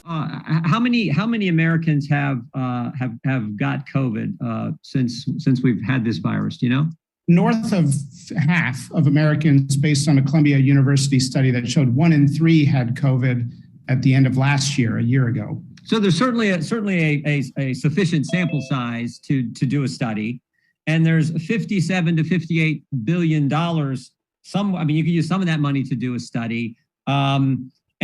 How many Americans have got COVID since we've had this virus? Do you know? North of half of Americans, based on a Columbia University study that showed 1 in 3 had COVID at the end of last year, a year ago. So there's certainly a sufficient sample size to do a study, and there's 57 to 58 billion dollars. You could use some of that money to do a study.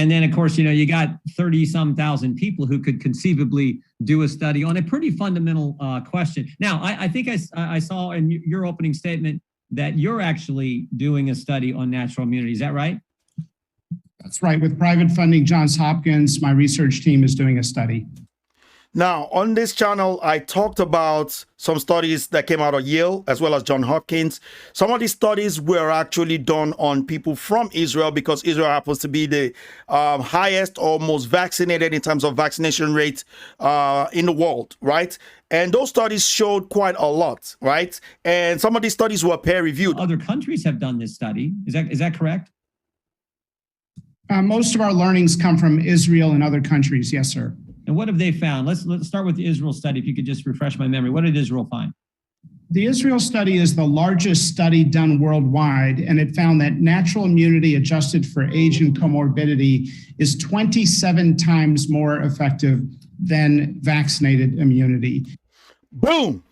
And then, of course, you got 30-some thousand people who could conceivably do a study on a pretty fundamental question. Now, I think I saw in your opening statement that you're actually doing a study on natural immunity. Is that right? That's right. With private funding, Johns Hopkins, my research team is doing a study. Now, on this channel, I talked about some studies that came out of Yale as well as Johns Hopkins. Some of these studies were actually done on people from Israel because Israel happens to be the highest or most vaccinated in terms of vaccination rate in the world, right? And those studies showed quite a lot, right? And some of these studies were peer-reviewed. Other countries have done this study. Is that correct? Most of our learnings come from Israel and other countries. Yes, sir. And what have they found? Let's start with the Israel study. If you could just refresh my memory. What did Israel find? The Israel study is the largest study done worldwide, and it found that natural immunity adjusted for age and comorbidity is 27 times more effective than vaccinated immunity. Boom.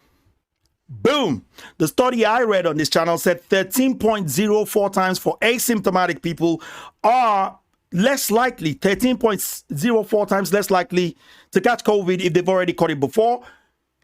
Boom. The study I read on this channel said 13.04 times for asymptomatic people are less likely, 13.04 times less likely to catch COVID if they've already caught it before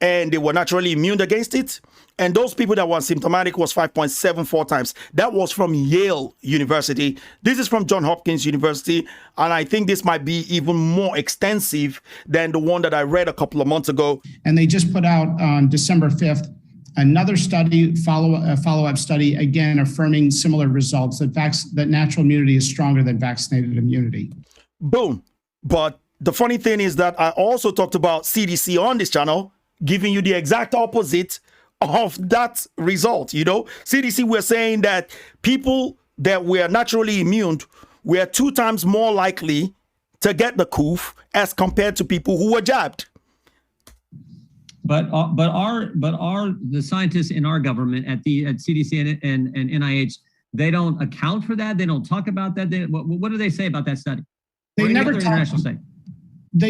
and they were naturally immune against it. And those people that were symptomatic was 5.74 times. That was from Yale University. This is from Johns Hopkins University. And I think this might be even more extensive than the one that I read a couple of months ago. And they just put out on December 5th another study, follow-up study, again affirming similar results, that natural immunity is stronger than vaccinated immunity. Boom. But the funny thing is that I also talked about CDC on this channel, giving you the exact opposite of that result. CDC were saying that people that were naturally immune were 2 times more likely to get the coof as compared to people who were jabbed. But the scientists in our government at CDC and NIH, they don't account for that. They don't talk about that. What do they say about that study? They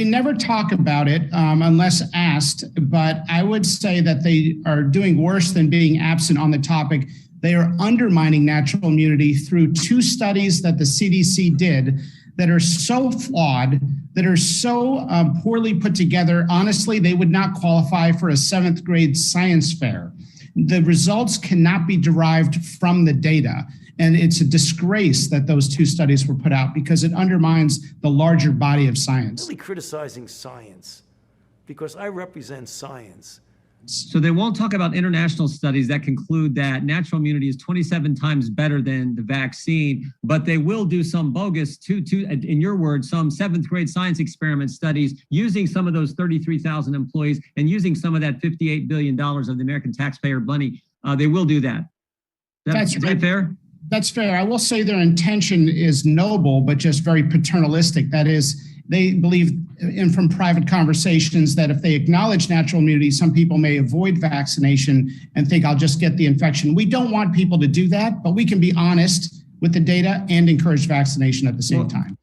never talk about it unless asked. But I would say that they are doing worse than being absent on the topic. They are undermining natural immunity through 2 studies that the CDC did that are so flawed, that are so poorly put together. Honestly, they would not qualify for a 7th grade science fair. The results cannot be derived from the data. And it's a disgrace that those 2 studies were put out because it undermines the larger body of science. I'm really criticizing science because I represent science. So they won't talk about international studies that conclude that natural immunity is 27 times better than the vaccine, but they will do some bogus, in your words, some 7th grade science experiment studies using some of those 33,000 employees and using some of that $58 billion of the American taxpayer money. They will do that. Is that fair? That's fair. I will say their intention is noble, but just very paternalistic. That is, they believe, and from private conversations, that if they acknowledge natural immunity, some people may avoid vaccination and think I'll just get the infection. We don't want people to do that, but we can be honest with the data and encourage vaccination at the same time.